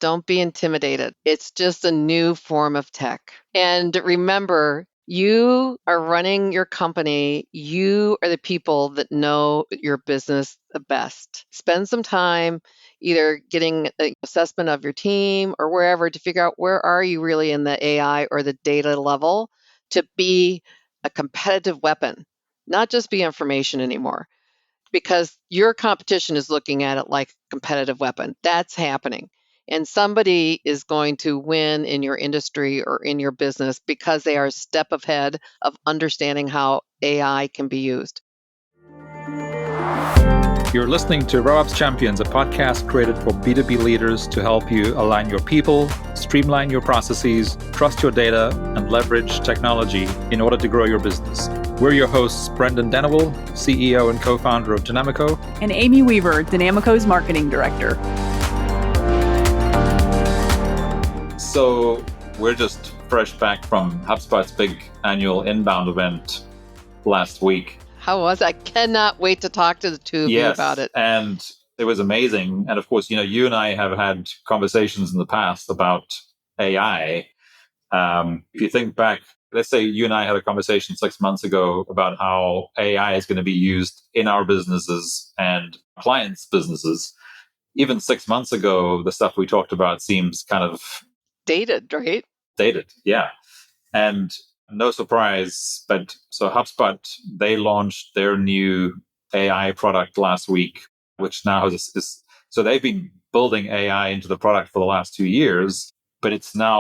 Don't be intimidated. It's just a new form of tech. And remember, you are running your company. You are the people that know your business the best. Spend some time either getting an assessment of your team or wherever to figure out where are you really in the AI or the data level to be a competitive weapon, not just be information anymore. Because your competition is looking at it like a competitive weapon. That's happening. And somebody is going to win in your industry or in your business because they are a step ahead of understanding how AI can be used. You're listening to RevOps Champions, a podcast created for B2B leaders to help you align your people, streamline your processes, trust your data, and leverage technology in order to grow your business. We're your hosts, Brendon Dennewill, CEO and co-founder of Dynamico, and Amy Weaver, Dynamico's marketing director. So we're just fresh back from HubSpot's big annual inbound event last week. How was it? I cannot wait to talk to the two of you about it. And it was amazing. And of course, you and I have had conversations in the past about AI. If you think back, let's say you and I had a conversation 6 months ago about how AI is going to be used in our businesses and clients' businesses. Even 6 months ago, the stuff we talked about seems kind of dated, right? Dated, yeah. And no surprise, but so HubSpot, they launched their new AI product last week, which now is so they've been building AI into the product for the last 2 years, but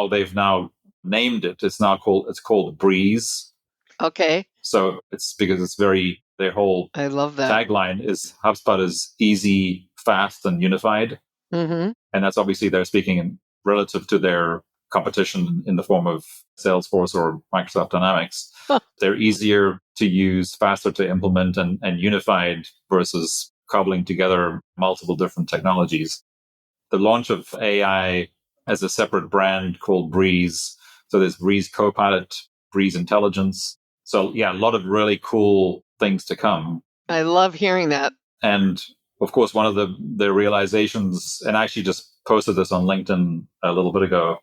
they've now named it. It's called Breeze. Okay. So it's because it's their whole I love that tagline is HubSpot is easy, fast, and unified. Mm-hmm. And that's obviously they're speaking relative to their competition in the form of Salesforce or Microsoft Dynamics. They're easier to use, faster to implement, and unified versus cobbling together multiple different technologies. The launch of AI as a separate brand called Breeze. So there's Breeze Copilot, Breeze Intelligence. So yeah, a lot of really cool things to come. I love hearing that. And of course, one of the realizations, and I actually just posted this on LinkedIn a little bit ago,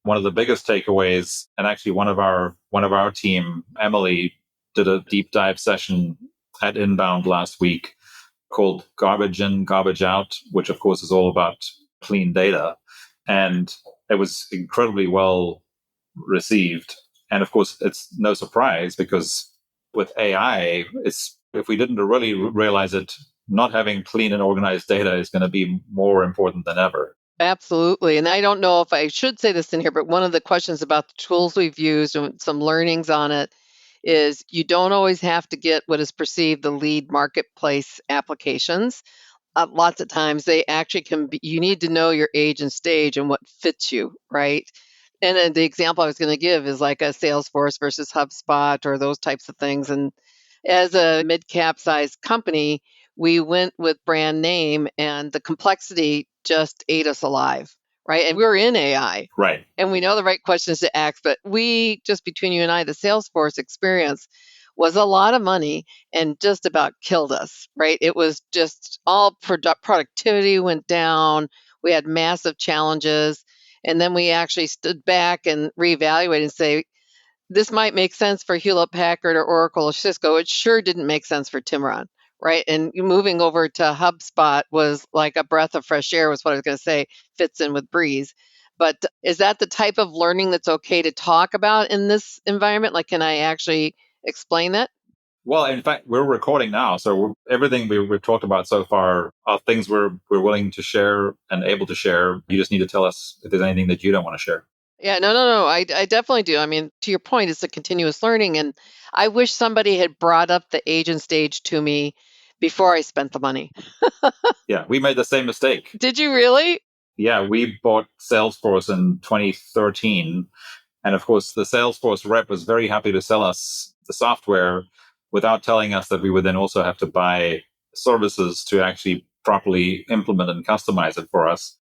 one of the biggest takeaways, and actually one of our team, Emily, did a deep dive session at Inbound last week called Garbage In, Garbage Out, which of course is all about clean data. And it was incredibly well received. And of course, it's no surprise because with AI, if we didn't really realize it, not having clean and organized data is going to be more important than ever. Absolutely. And I don't know if I should say this in here, but one of the questions about the tools we've used and some learnings on it is you don't always have to get what is perceived the lead marketplace applications. Lots of times they actually can be, you need to know your age and stage and what fits you, right? And then the example I was going to give is like a Salesforce versus HubSpot or those types of things. And as a mid-cap sized company, we went with brand name and the complexity just ate us alive, right? And we're in AI. Right. And we know the right questions to ask, but we, just between you and I, the Salesforce experience was a lot of money and just about killed us, right? It was just all productivity went down. We had massive challenges. And then we actually stood back and reevaluated and say, this might make sense for Hewlett Packard or Oracle or Cisco. It sure didn't make sense for Timaron, right? And moving over to HubSpot was like a breath of fresh air, was what I was going to say, fits in with Breeze. But is that the type of learning that's okay to talk about in this environment? Like, can I actually explain that? Well, in fact, we're recording now. So everything we've talked about so far are things we're willing to share and able to share. You just need to tell us if there's anything that you don't want to share. Yeah, no. I definitely do. I mean, to your point, it's a continuous learning. And I wish somebody had brought up the age and stage to me before I spent the money. Yeah, we made the same mistake. Did you really? Yeah, we bought Salesforce in 2013. And of course, the Salesforce rep was very happy to sell us the software without telling us that we would then also have to buy services to actually properly implement and customize it for us.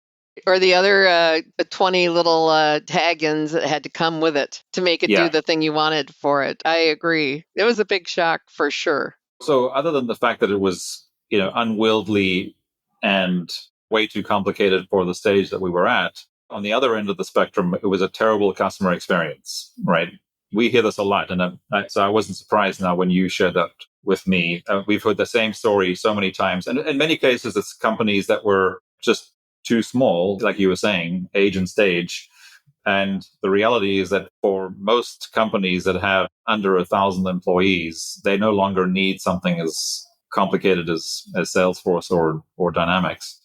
Or the other 20 little tag-ins that had to come with it to make it do the thing you wanted for it. I agree. It was a big shock for sure. So other than the fact that it was, unwieldy and way too complicated for the stage that we were at, on the other end of the spectrum, it was a terrible customer experience, right? We hear this a lot. And so I wasn't surprised now when you shared that with me. We've heard the same story so many times. And in many cases, it's companies that were just too small, like you were saying, age and stage. And the reality is that for most companies that have under 1,000 employees, they no longer need something as complicated as Salesforce or Dynamics.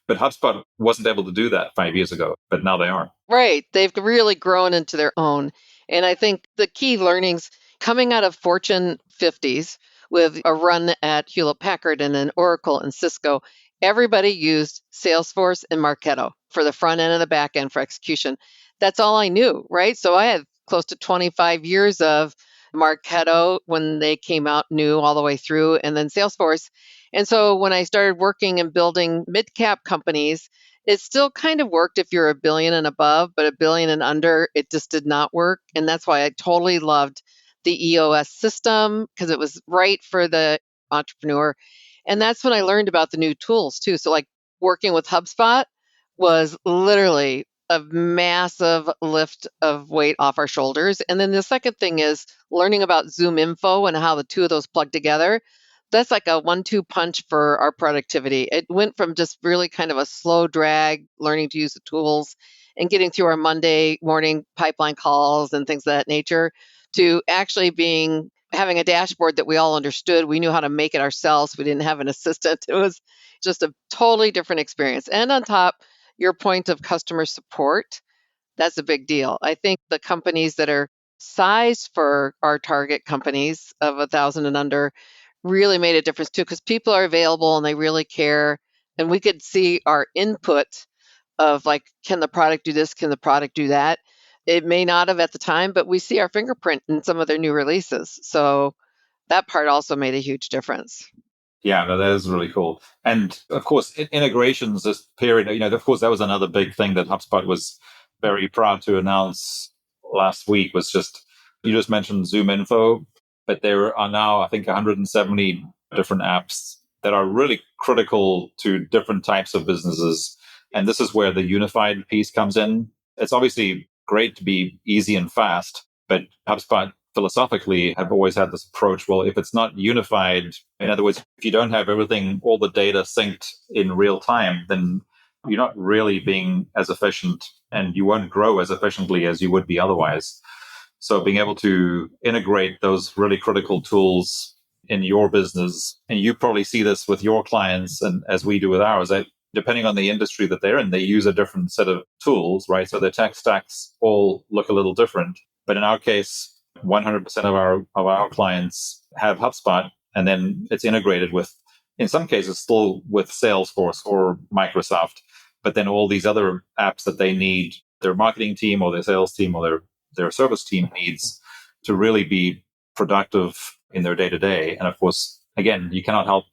But HubSpot wasn't able to do that 5 years ago, but now they are. Right. They've really grown into their own. And I think the key learnings coming out of Fortune 50s with a run at Hewlett Packard and then Oracle and Cisco, everybody used Salesforce and Marketo for the front end and the back end for execution. That's all I knew, right? So I had close to 25 years of Marketo when they came out new all the way through, and then Salesforce. And so when I started working and building mid-cap companies, it still kind of worked if you're a billion and above, but a billion and under, it just did not work. And that's why I totally loved the EOS system because it was right for the entrepreneur. And that's when I learned about the new tools too. So like working with HubSpot was literally a massive lift of weight off our shoulders. And then the second thing is learning about ZoomInfo and how the two of those plug together. That's like a 1-2 punch for our productivity. It went from just really kind of a slow drag, learning to use the tools and getting through our Monday morning pipeline calls and things of that nature, to actually having a dashboard that we all understood. We knew how to make it ourselves. We didn't have an assistant. It was just a totally different experience. And on top, your point of customer support, that's a big deal. I think the companies that are sized for our target companies of 1,000 and under really made a difference too, because people are available and they really care. And we could see our input of like, can the product do this? Can the product do that? It may not have at the time, but we see our fingerprint in some of their new releases. So that part also made a huge difference. Yeah, no, that is really cool. And of course, integrations this period, of course, that was another big thing that HubSpot was very proud to announce last week was you just mentioned ZoomInfo, but there are now, I think, 170 different apps that are really critical to different types of businesses. And this is where the unified piece comes in. It's obviously great to be easy and fast, but HubSpot philosophically have always had this approach. Well, if it's not unified, in other words, if you don't have everything, all the data synced in real time, then you're not really being as efficient and you won't grow as efficiently as you would be otherwise. So being able to integrate those really critical tools in your business, and you probably see this with your clients and as we do with ours, that depending on the industry that they're in, they use a different set of tools, right? So their tech stacks all look a little different. But in our case, 100% of our clients have HubSpot, and then it's integrated with, in some cases, still with Salesforce or Microsoft, but then all these other apps that they need, their marketing team or their sales team or their service team needs to really be productive in their day-to-day. And of course, again, you cannot help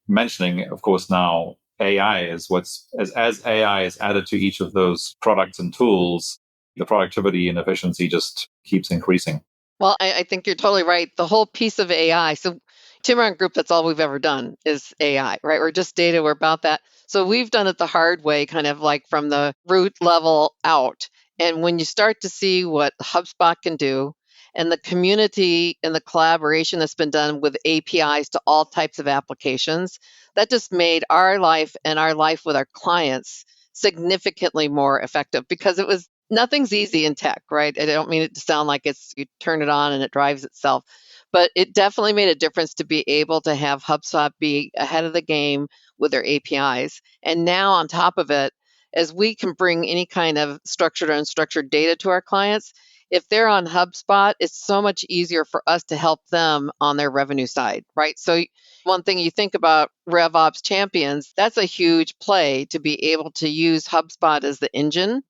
mentioning, of course, now AI is as AI is added to each of those products and tools, the productivity and efficiency just keeps increasing. Well, I think you're totally right. The whole piece of AI. So Timaron Group, that's all we've ever done is AI, right? We're just data. We're about that. So we've done it the hard way, kind of like from the root level out. And when you start to see what HubSpot can do and the community and the collaboration that's been done with APIs to all types of applications, that just made our life and our life with our clients significantly more effective because nothing's easy in tech, right? I don't mean it to sound like you turn it on and it drives itself, but it definitely made a difference to be able to have HubSpot be ahead of the game with their APIs. And now on top of it, as we can bring any kind of structured or unstructured data to our clients, if they're on HubSpot, it's so much easier for us to help them on their revenue side, right? So one thing you think about RevOps Champions, that's a huge play to be able to use HubSpot as the engine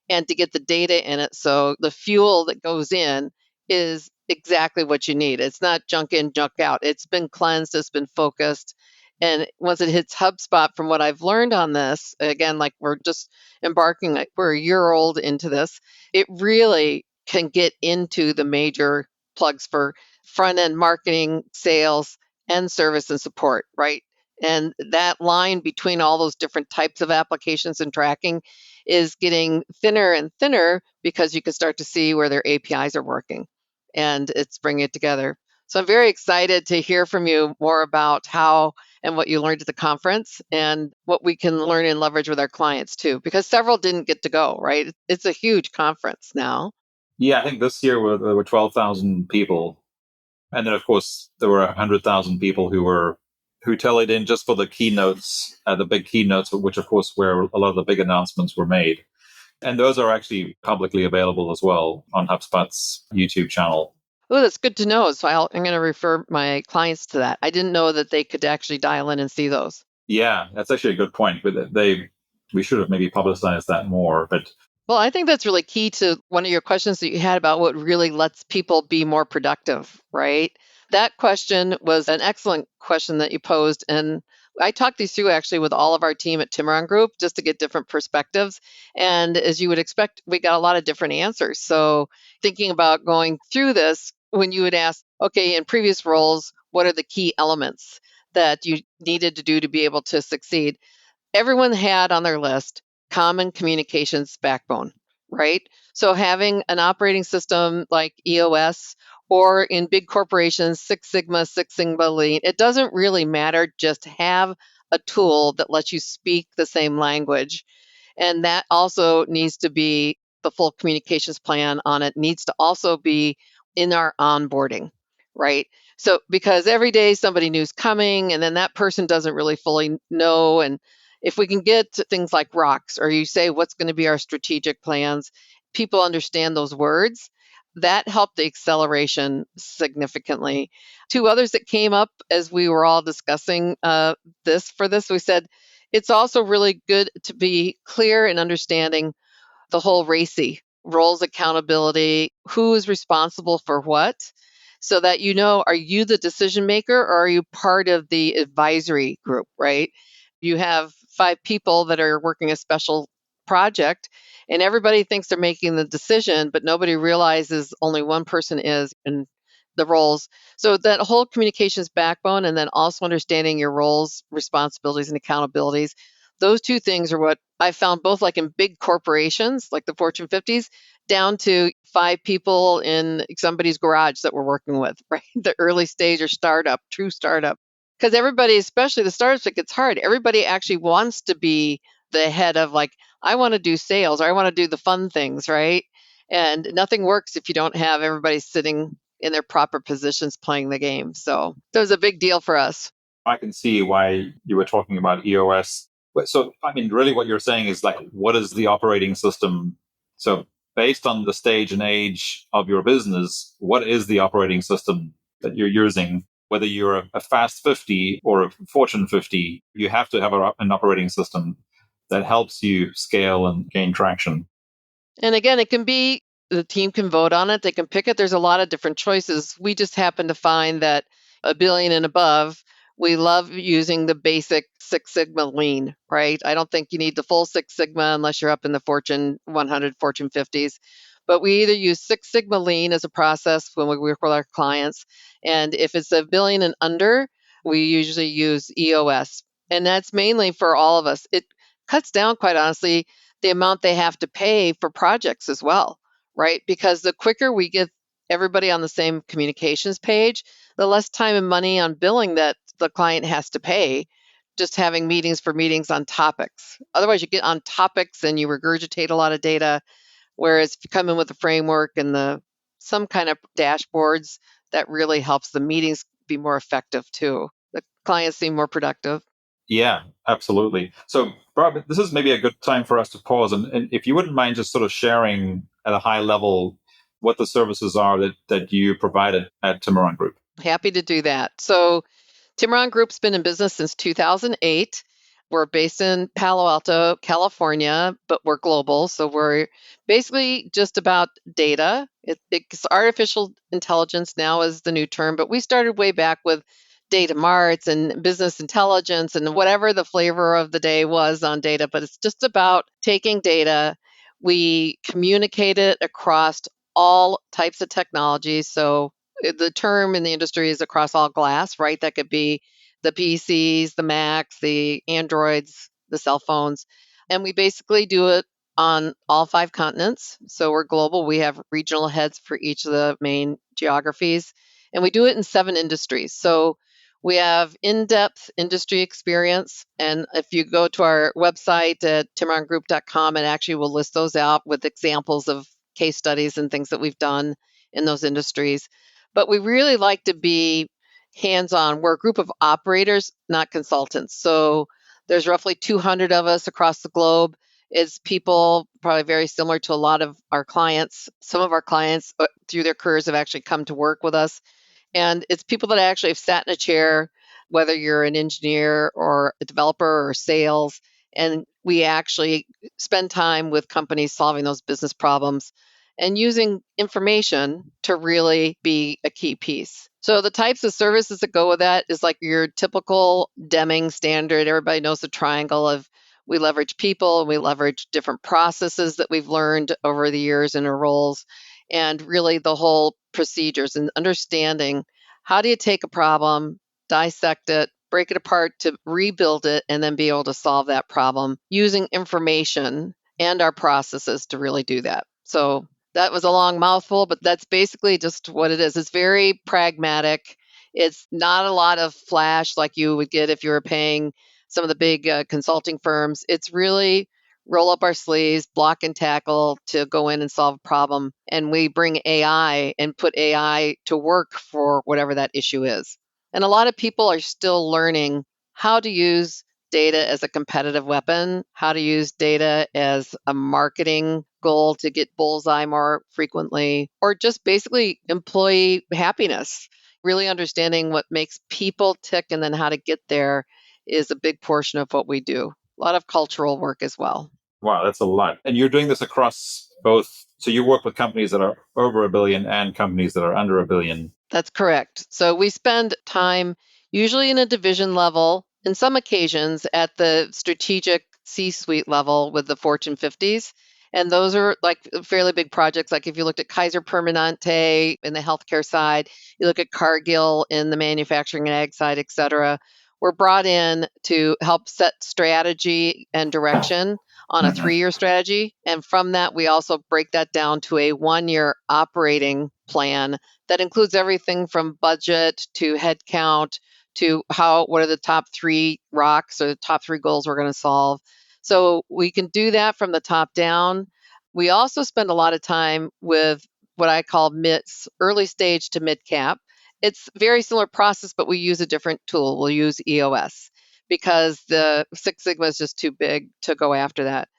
and to get the data in it. So the fuel that goes in is exactly what you need. It's not junk in, junk out. It's been cleansed, it's been focused. And once it hits HubSpot, from what I've learned on this, again, like we're just embarking, like we're a year old into this, it really can get into the major plugs for front end marketing, sales, and service and support, right? And that line between all those different types of applications and tracking, is getting thinner and thinner because you can start to see where their APIs are working and it's bringing it together. So I'm very excited to hear from you more about how and what you learned at the conference and what we can learn and leverage with our clients too, because several didn't get to go, right? It's a huge conference now. Yeah, I think this year there were 12,000 people. And then, of course, there were 100,000 people who tallied in just for the keynotes, the big keynotes, which, of course, where a lot of the big announcements were made. And those are actually publicly available as well on HubSpot's YouTube channel. Oh, that's good to know. So I'm going to refer my clients to that. I didn't know that they could actually dial in and see those. Yeah, that's actually a good point. But we should have maybe publicized that more. But well, I think that's really key to one of your questions that you had about what really lets people be more productive, right? That question was an excellent question that you posed. And I talked these through actually with all of our team at Timaron Group just to get different perspectives. And as you would expect, we got a lot of different answers. So thinking about going through this, when you would ask, okay, in previous roles, what are the key elements that you needed to do to be able to succeed? Everyone had on their list common communications backbone, right? So having an operating system like EOS or in big corporations, Six Sigma Lean, it doesn't really matter. Just have a tool that lets you speak the same language. And that also needs to be the full communications plan on it, needs to also be in our onboarding, right? So, because every day somebody new's coming and then that person doesn't really fully know. And if we can get to things like rocks, or you say, what's going to be our strategic plans, people understand those words. That helped the acceleration significantly. Two others that came up as we were all discussing this, we said, it's also really good to be clear in understanding the whole RACI, roles, accountability, who is responsible for what, so that you know, are you the decision maker or are you part of the advisory group, right? You have 5 people that are working a special project and everybody thinks they're making the decision, but nobody realizes only one person is in the roles. So that whole communications backbone and then also understanding your roles, responsibilities, and accountabilities. Those two things are what I found both like in big corporations, like the Fortune 50s, down to 5 people in somebody's garage that we're working with, right? The early stage or startup, true startup. Because everybody, especially the startups, it gets hard. Everybody actually wants to be the head of like, I want to do sales or I want to do the fun things, right? And nothing works if you don't have everybody sitting in their proper positions playing the game. So that was a big deal for us. I can see why you were talking about EOS. So, I mean, really what you're saying is like, what is the operating system? So based on the stage and age of your business, what is the operating system that you're using? Whether you're a Fast 50 or a Fortune 50, you have to have an operating system that helps you scale and gain traction. And again, it can be the team can vote on it. They can pick it. There's a lot of different choices. We just happen to find that $1 billion and above, we love using the basic Six Sigma Lean, right? I don't think you need the full Six Sigma unless you're up in the Fortune 100, Fortune 50s. But we either use Six Sigma Lean as a process when we work with our clients. And if it's $1 billion and under, we usually use EOS. And that's mainly for all of us. It cuts down, quite honestly, the amount they have to pay for projects as well, right? Because the quicker we get everybody on the same communications page, the less time and money on billing that the client has to pay just having meetings for meetings on topics. Otherwise, you get on topics and you regurgitate a lot of data. Whereas if you come in with a framework and some kind of dashboards, that really helps the meetings be more effective too. The clients seem more productive. Yeah, absolutely. So, Barb, this is maybe a good time for us to pause. And if you wouldn't mind just sort of sharing at a high level what the services are that you provided at Timaron Group. Happy to do that. So Timaron Group's been in business since 2008. We're based in Palo Alto, California, but we're global. So we're basically just about data. It's artificial intelligence now is the new term, but we started way back with data marts and business intelligence and whatever the flavor of the day was on data. But it's just about taking data. We communicate it across all types of technology. So the term in the industry is across all glass, right? That could be the PCs, the Macs, the Androids, the cell phones. And we basically do it on all 5 continents. So we're global. We have regional heads for each of the main geographies, and we do it in 7 industries. So we have in-depth industry experience. And if you go to our website at timarongroup.com, it actually will list those out with examples of case studies and things that we've done in those industries. But we really like to be hands-on. We're a group of operators, not consultants. So there's roughly 200 of us across the globe. It's people probably very similar to a lot of our clients. Some of our clients through their careers have actually come to work with us. And it's people that actually have sat in a chair, whether you're an engineer or a developer or sales. And we actually spend time with companies solving those business problems and using information to really be a key piece. So the types of services that go with that is like your typical Deming standard. Everybody knows the triangle of we leverage people, we leverage different processes that we've learned over the years in our roles, and really the whole procedures and understanding how do you take a problem, dissect it, break it apart to rebuild it, and then be able to solve that problem using information and our processes to really do that. So that was a long mouthful, but that's basically just what it is. It's very pragmatic. It's not a lot of flash like you would get if you were paying some of the big consulting firms. It's really roll up our sleeves, block and tackle to go in and solve a problem. And we bring AI and put AI to work for whatever that issue is. And a lot of people are still learning how to use data as a competitive weapon, how to use data as a marketing goal to get bullseye more frequently, or just basically employee happiness. Really understanding what makes people tick and then how to get there is a big portion of what we do. A lot of cultural work as well. Wow, that's a lot. And you're doing this across both. So you work with companies that are over $1 billion and companies that are under $1 billion. That's correct. So we spend time usually in a division level, in some occasions at the strategic C-suite level with the Fortune 50s. And those are like fairly big projects. Like if you looked at Kaiser Permanente in the healthcare side, you look at Cargill in the manufacturing and ag side, et cetera. We're brought in to help set strategy and direction on a 3-year strategy. And from that, we also break that down to a 1-year operating plan that includes everything from budget to headcount to what are the top 3 rocks or the top 3 goals we're going to solve. So we can do that from the top down. We also spend a lot of time with what I call early stage to mid cap. It's a very similar process, but we use a different tool. We'll use EOS because the Six Sigma is just too big to go after that.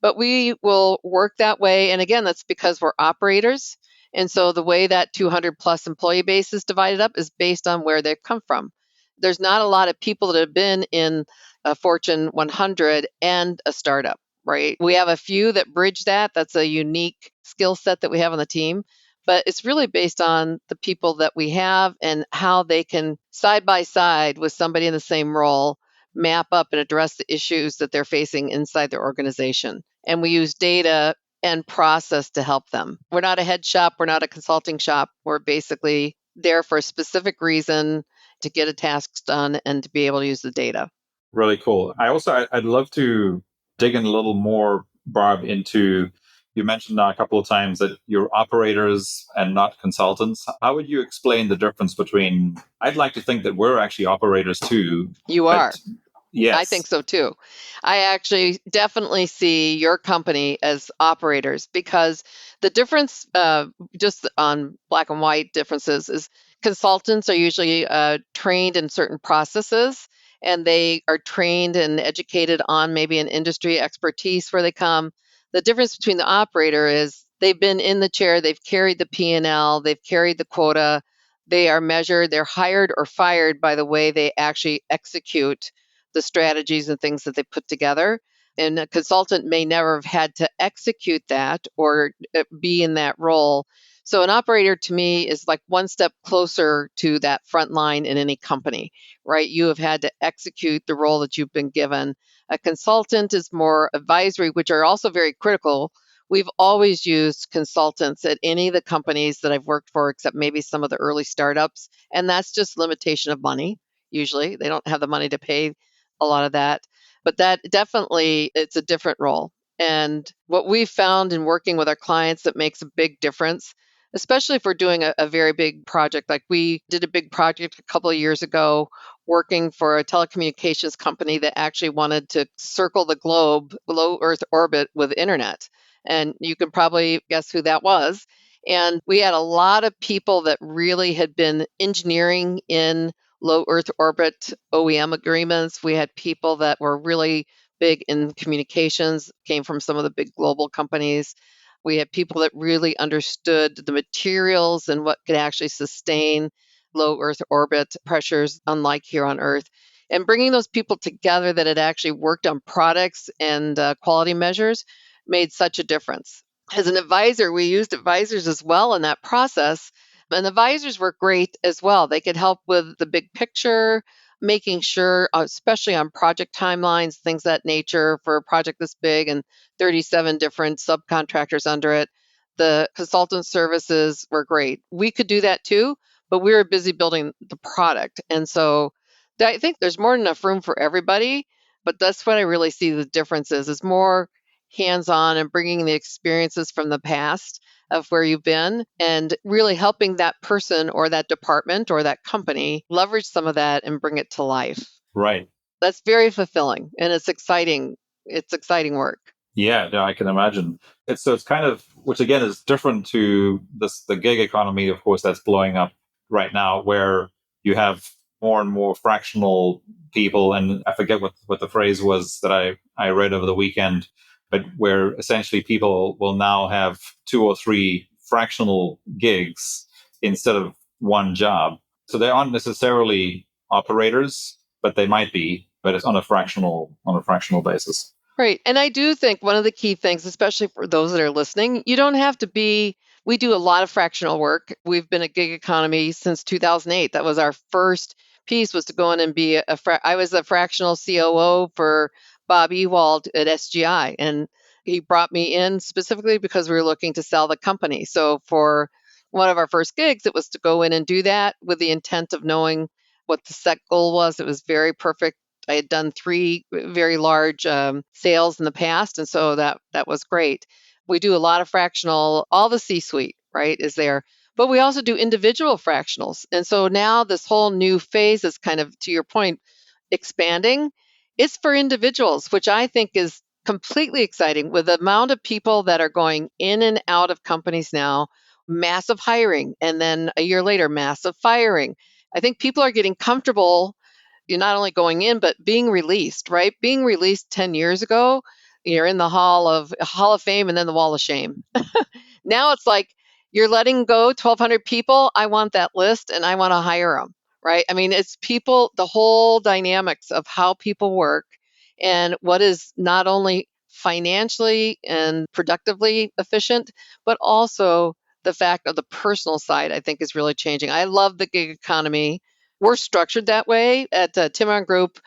But we will work that way. And again, that's because we're operators. And so the way that 200 plus employee base is divided up is based on where they've come from. There's not a lot of people that have been in a Fortune 100 and a startup, right? We have a few that bridge that. That's a unique skill set that we have on the team. But it's really based on the people that we have and how they can side by side with somebody in the same role, map up and address the issues that they're facing inside their organization. And we use data and process to help them. We're not a head shop. We're not a consulting shop. We're basically there for a specific reason to get a task done and to be able to use the data. Really cool. I'd love to dig in a little more, Barb, into, you mentioned now a couple of times that you're operators and not consultants. How would you explain the difference between, I'd like to think that we're actually operators too. You are. Yes. I think so too. I actually definitely see your company as operators because the difference, just on black and white differences, is consultants are usually trained in certain processes and they are trained and educated on maybe an industry expertise where they come. The difference between the operator is they've been in the chair, they've carried the P&L, they've carried the quota, they are measured, they're hired or fired by the way they actually execute the strategies and things that they put together. And a consultant may never have had to execute that or be in that role. So an operator to me is like one step closer to that front line in any company, right? You have had to execute the role that you've been given. A consultant is more advisory, which are also very critical. We've always used consultants at any of the companies that I've worked for, except maybe some of the early startups. And that's just limitation of money. Usually they don't have the money to pay a lot of that, but that definitely, it's a different role. And what we've found in working with our clients that makes a big difference, especially if we're doing a very big project. Like we did a big project a couple of years ago working for a telecommunications company that actually wanted to circle the globe, low Earth orbit with internet. And you can probably guess who that was. And we had a lot of people that really had been engineering in low Earth orbit OEM agreements. We had people that were really big in communications, came from some of the big global companies. We had people that really understood the materials and what could actually sustain low Earth orbit pressures, unlike here on Earth. And bringing those people together that had actually worked on products and quality measures made such a difference. As an advisor, we used advisors as well in that process. And advisors were great as well. They could help with the big picture, making sure, especially on project timelines, things of that nature for a project this big and 37 different subcontractors under it. The consultant services were great. We could do that too, but we were busy building the product. And so I think there's more than enough room for everybody, but that's what I really see the difference is more hands-on and bringing the experiences from the past of where you've been and really helping that person or that department or that company leverage some of that and bring it to life. Right. That's very fulfilling and it's exciting. It's exciting work. Yeah, I can imagine. It's kind of, which again is different to the gig economy, of course, that's blowing up right now, where you have more and more fractional people. And I forget what the phrase was that I read over the weekend, but where essentially people will now have 2 or 3 fractional gigs instead of one job. So they aren't necessarily operators, but they might be, but it's on a fractional basis. Right. And I do think one of the key things, especially for those that are listening, you don't have to be, we do a lot of fractional work. We've been a gig economy since 2008. That was our first piece, was to go in and be I was a fractional COO for Bob Ewald at SGI. And he brought me in specifically because we were looking to sell the company. So for one of our first gigs, it was to go in and do that with the intent of knowing what the set goal was. It was very perfect. I had done 3 very large sales in the past, and so that was great. We do a lot of fractional, all the C-suite, right, is there. But we also do individual fractionals. And so now this whole new phase is kind of, to your point, expanding. It's for individuals, which I think is completely exciting with the amount of people that are going in and out of companies now, massive hiring, and then a year later, massive firing. I think people are getting comfortable. You're not only going in, but being released, right? Being released 10 years ago, you're in the Hall of Fame and then the Wall of Shame. Now it's like you're letting go 1,200 people. I want that list and I want to hire them, right? I mean, it's people, the whole dynamics of how people work and what is not only financially and productively efficient, but also the fact of the personal side, I think is really changing. I love the gig economy. We're structured that way at Timaron Group.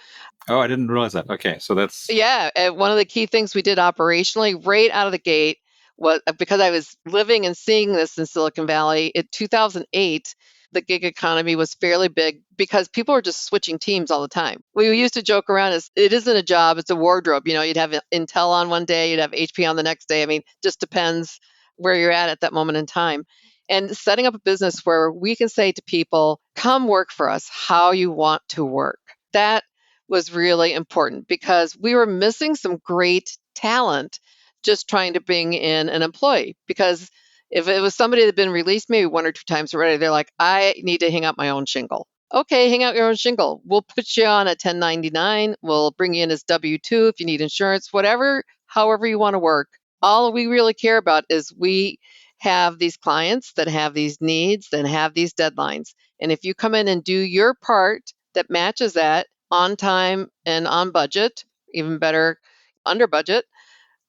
Oh, I didn't realize that. Okay, so that's... Yeah, one of the key things we did operationally right out of the gate was, because I was living and seeing this in Silicon Valley, in 2008, the gig economy was fairly big because people were just switching teams all the time. We used to joke around as it isn't a job, it's a wardrobe. You know, you'd have Intel on one day, you'd have HP on the next day. I mean, just depends where you're at that moment in time. And setting up a business where we can say to people, come work for us how you want to work. That was really important because we were missing some great talent just trying to bring in an employee. Because if it was somebody that had been released maybe 1 or 2 times already, they're like, I need to hang out my own shingle. Okay, hang out your own shingle. We'll put you on a 1099. We'll bring you in as W-2 if you need insurance, whatever, however you want to work. All we really care about is we have these clients that have these needs and have these deadlines. And if you come in and do your part that matches that on time and on budget, even better, under budget,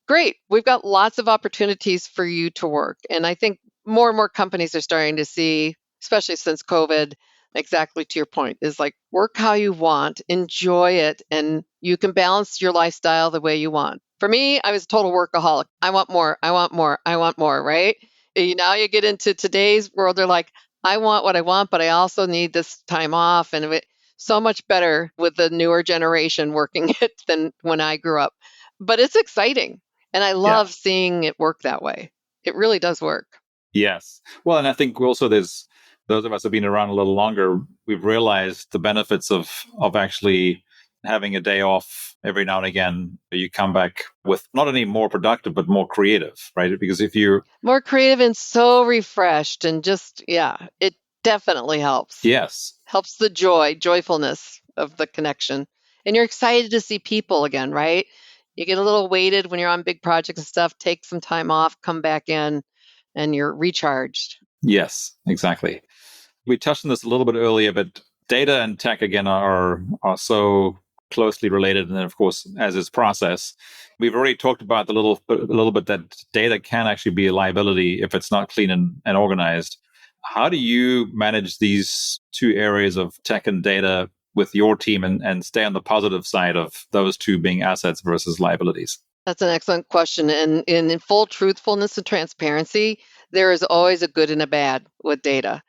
great. We've got lots of opportunities for you to work. And I think more and more companies are starting to see, especially since COVID, exactly to your point, is like work how you want, enjoy it, and you can balance your lifestyle the way you want. For me, I was a total workaholic. I want more, I want more, I want more, right? Now you get into today's world, they're like, I want what I want, but I also need this time off. And it's so much better with the newer generation working it than when I grew up. But it's exciting. And I Yeah. love seeing it work that way. It really does work. Yes. Well, and I think also there's those of us who've been around a little longer, we've realized the benefits of actually having a day off every now and again. You come back with not only more productive, but more creative, right? Because if you More creative and so refreshed and just, yeah, it definitely helps. yes. Helps the joyfulness of the connection. And you're excited to see people again, right? You get a little weighted when you're on big projects and stuff, take some time off, come back in, and you're recharged. Yes, exactly. We touched on this a little bit earlier, but data and tech again are so closely related, and then of course, as is process. We've already talked about a little bit that data can actually be a liability if it's not clean and organized. How do you manage these two areas of tech and data with your team and stay on the positive side of those two being assets versus liabilities? That's an excellent question. And in full truthfulness and transparency, there is always a good and a bad with data.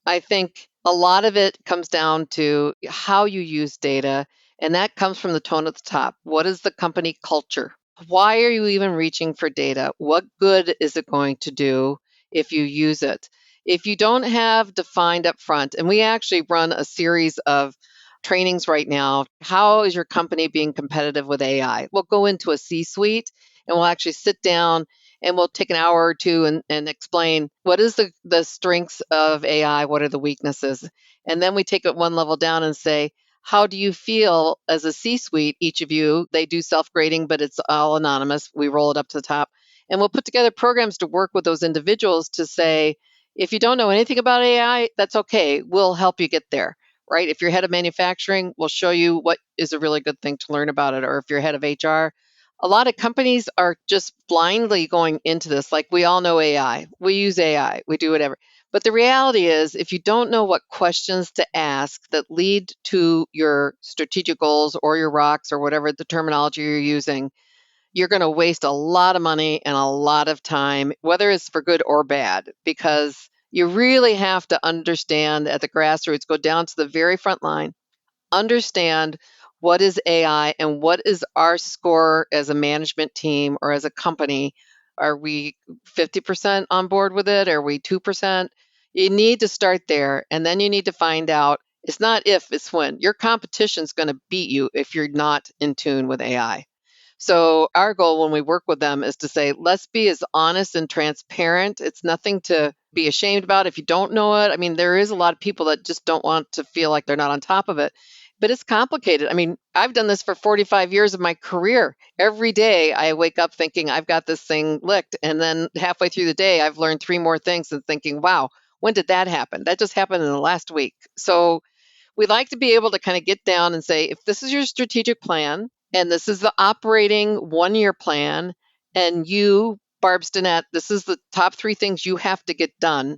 I think a lot of it comes down to how you use data, and that comes from the tone at the top. What is the company culture? Why are you even reaching for data? What good is it going to do if you use it? If you don't have defined up front, and we actually run a series of trainings right now, how is your company being competitive with AI? We'll go into a C-suite and we'll actually sit down and we'll take an hour or two and explain what is the strengths of AI, what are the weaknesses. And then we take it one level down and say, how do you feel as a C-suite, each of you? They do self-grading, but it's all anonymous. We roll it up to the top. And we'll put together programs to work with those individuals to say, if you don't know anything about AI, that's okay. We'll help you get there, right? If you're head of manufacturing, we'll show you what is a really good thing to learn about it. Or if you're head of HR, a lot of companies are just blindly going into this. Like, we all know AI, we use AI, we do whatever. But the reality is, if you don't know what questions to ask that lead to your strategic goals or your rocks or whatever the terminology you're using, you're going to waste a lot of money and a lot of time, whether it's for good or bad, because you really have to understand at the grassroots, go down to the very front line, understand what is AI and what is our score as a management team or as a company. Are we 50% on board with it? Are we 2%? You need to start there, and then you need to find out, it's not if, it's when. Your competition's going to beat you if you're not in tune with AI. So our goal when we work with them is to say, let's be as honest and transparent. It's nothing to be ashamed about if you don't know it. I mean, there is a lot of people that just don't want to feel like they're not on top of it, but it's complicated. I mean, I've done this for 45 years of my career. Every day I wake up thinking I've got this thing licked. And then halfway through the day, I've learned 3 more things and thinking, wow, when did that happen? That just happened in the last week. So we like to be able to kind of get down and say, if this is your strategic plan and this is the operating 1-year plan, and you, Barb Stinnett, this is the top 3 things you have to get done,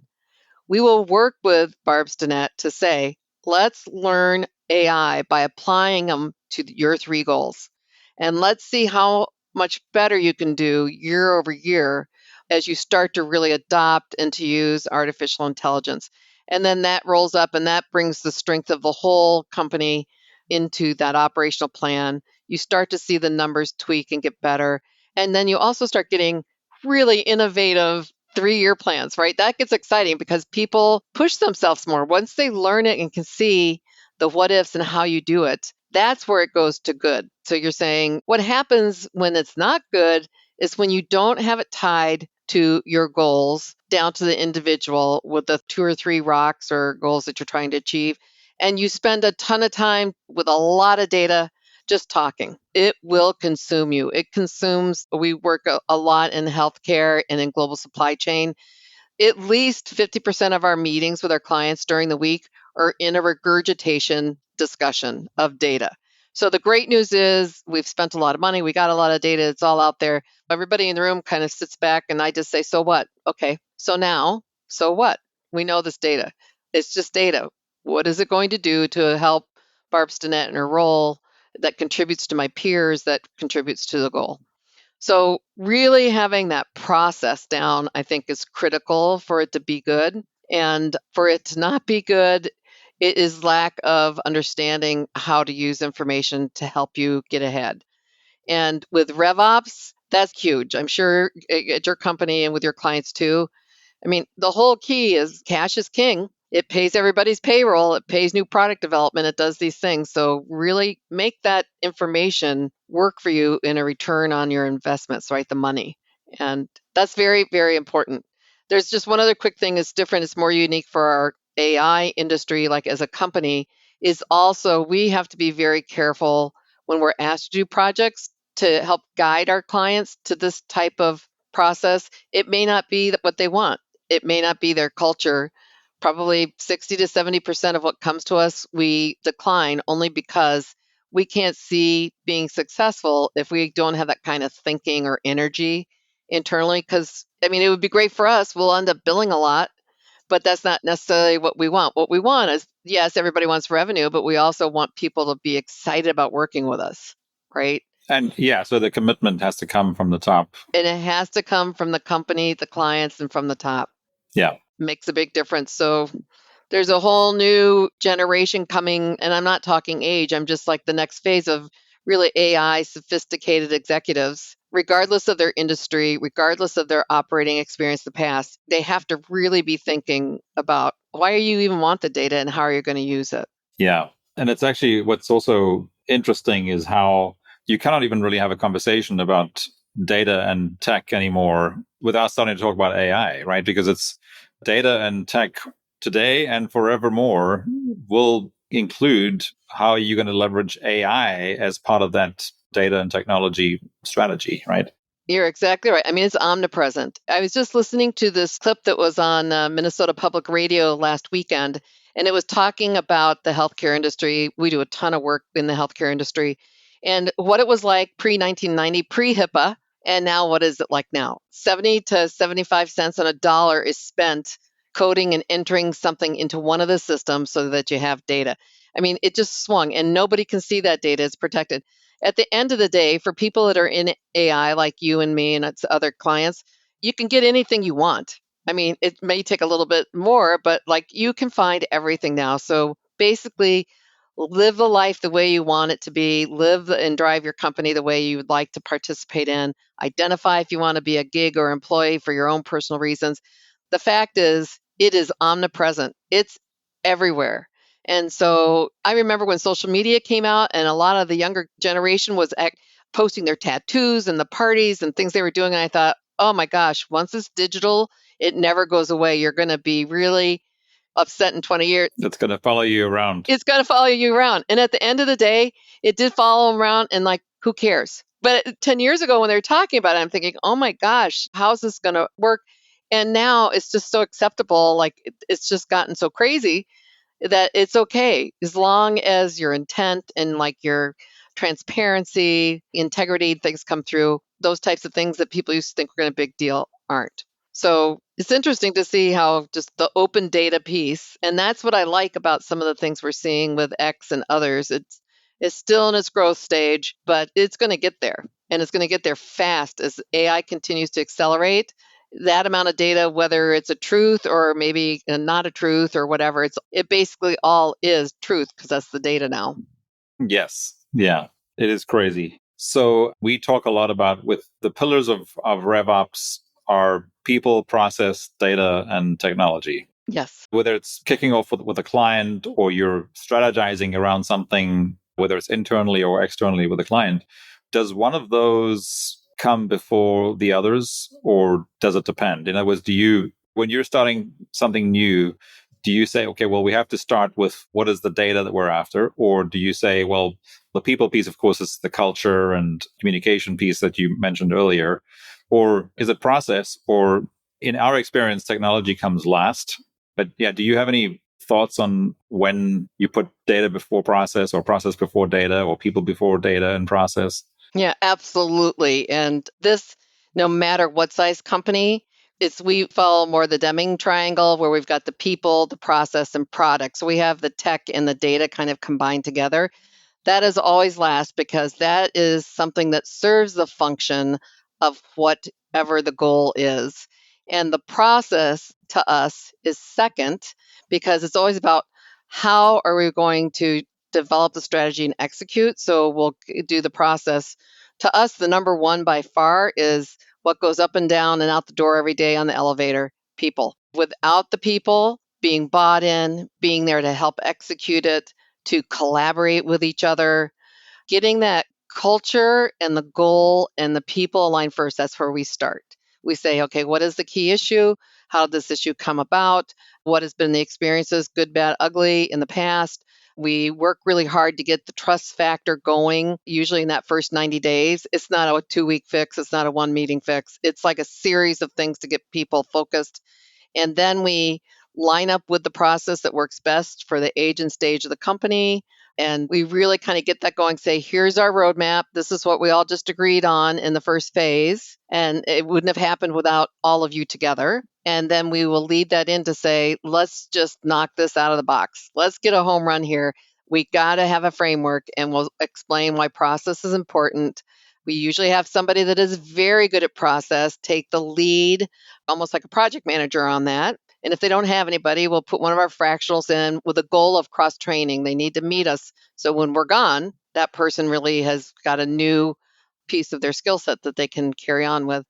we will work with Barb Stinnett to say, let's learn AI by applying them to your 3 goals. And let's see how much better you can do year over year as you start to really adopt and to use artificial intelligence. And then that rolls up and that brings the strength of the whole company into that operational plan. You start to see the numbers tweak and get better. And then you also start getting really innovative 3-year plans, right? That gets exciting because people push themselves more. Once they learn it and can see the what ifs and how you do it, that's where it goes to good. So you're saying what happens when it's not good is when you don't have it tied to your goals down to the individual with the 2 or 3 rocks or goals that you're trying to achieve. And you spend a ton of time with a lot of data just talking. It will consume you. It consumes, we work a lot in healthcare and in global supply chain. At least 50% of our meetings with our clients during the week are in a regurgitation discussion of data. So the great news is we've spent a lot of money. We got a lot of data. It's all out there. Everybody in the room kind of sits back and I just say, so what? Okay, so now, so what? We know this data. It's just data. What is it going to do to help Barb Stinnett in her role that contributes to my peers, that contributes to the goal? So really having that process down, I think, is critical for it to be good. And for it to not be good, it is lack of understanding how to use information to help you get ahead. And with RevOps, That's huge. I'm sure at your company and with your clients too. I mean, the whole key is cash is king. It pays everybody's payroll. It pays new product development. It does these things. So really make that information work for you in a return on your investments, right? The money. And that's very, very important. There's just one other quick thing that's different. It's more unique for our AI industry, like as a company, is also we have to be very careful when we're asked to do projects to help guide our clients to this type of process. It may not be what they want. It may not be their culture. Probably 60 to 70% of what comes to us, we decline only because we can't see being successful if we don't have that kind of thinking or energy internally. Because, I mean, it would be great for us. We'll end up billing a lot, but that's not necessarily what we want. What we want is, yes, everybody wants revenue, but we also want people to be excited about working with us, right? And yeah, so the commitment has to come from the top. And it has to come from the company, the clients, and from the top. Yeah. Makes a big difference. So there's a whole new generation coming, and I'm not talking age, I'm just like the next phase of really AI sophisticated executives, regardless of their industry, regardless of their operating experience in the past. They have to really be thinking about why you even want the data and how are you going to use it. Yeah. And it's actually what's also interesting is how you cannot even really have a conversation about data and tech anymore without starting to talk about AI, right? Because it's data and tech today and forevermore will include how you're going to leverage AI as part of that data and technology strategy, right? You're exactly right. I mean, it's omnipresent. I was just listening to this clip that was on Minnesota Public Radio last weekend, and it was talking about the healthcare industry. We do a ton of work in the healthcare industry, and what it was like pre-1990, pre-HIPAA, and now what is it like now? 70 to 75 cents on a dollar is spent coding and entering something into one of the systems so that you have data. I mean, it just swung, and nobody can see that data. It's protected. At the end of the day, for people that are in AI like you and me and its other clients, you can get anything you want. I mean, it may take a little bit more, but like you can find everything now. So basically, live the life the way you want it to be, live and drive your company the way you would like to participate in, identify if you want to be a gig or employee for your own personal reasons. The fact is, it is omnipresent, it's everywhere. And so I remember when social media came out and a lot of the younger generation was posting their tattoos and the parties and things they were doing. And I thought, oh my gosh, once it's digital, it never goes away. You're going to be really upset in 20 years. It's going to follow you around. It's going to follow you around. And at the end of the day, it did follow them around and like, who cares? But 10 years ago when they were talking about it, I'm thinking, oh my gosh, how's this going to work? And now it's just so acceptable. Like it's just gotten so crazy that it's okay as long as your intent and like your transparency, integrity, things come through. Those types of things that people used to think were going to be a big deal aren't. So it's interesting to see how just the open data piece, and that's what I like about some of the things we're seeing with X and others. It's still in its growth stage, but it's going to get there, and it's going to get there fast as AI continues to accelerate. That amount of data, whether it's a truth or maybe not a truth or whatever, it basically all is truth because that's the data now. Yes. Yeah, it is crazy. So we talk a lot about with the pillars of RevOps are people, process, data, and technology. Yes. Whether it's kicking off with a client or you're strategizing around something, whether it's internally or externally with a client, does one of those come before the others or does it depend? In other words, when you're starting something new, do you say, okay, well, we have to start with what is the data that we're after? Or do you say, well, the people piece, of course, is the culture and communication piece that you mentioned earlier? Or is it process? Or in our experience, technology comes last. But yeah, do you have any thoughts on when you put data before process or process before data or people before data and process? Yeah, absolutely. And this, no matter what size company, we follow more the Deming triangle where we've got the people, the process, and product. So we have the tech and the data kind of combined together. That is always last because that is something that serves the function of whatever the goal is. And the process to us is second because it's always about how are we going to develop the strategy and execute. So we'll do the process To us, the number one by far is what goes up and down and out the door every day on the elevator: people. Without the people being bought in, being there to help execute it, to collaborate with each other, getting that culture and the goal and the people aligned first, that's where we start. We say, okay, what is the key issue? How did this issue come about? What has been the experiences, good, bad, ugly, in the past? We work really hard to get the trust factor going, usually in that first 90 days. It's not a 2-week fix. It's not a one meeting fix. It's like a series of things to get people focused. And then we line up with the process that works best for the age and stage of the company. And we really kind of get that going, say, here's our roadmap. This is what we all just agreed on in the first phase. And it wouldn't have happened without all of you together. And then we will lead that in to say, let's just knock this out of the box. Let's get a home run here. We got to have a framework, and we'll explain why process is important. We usually have somebody that is very good at process take the lead, almost like a project manager on that. And if they don't have anybody, we'll put one of our fractionals in with a goal of cross-training. They need to meet us. So when we're gone, that person really has got a new piece of their skill set that they can carry on with.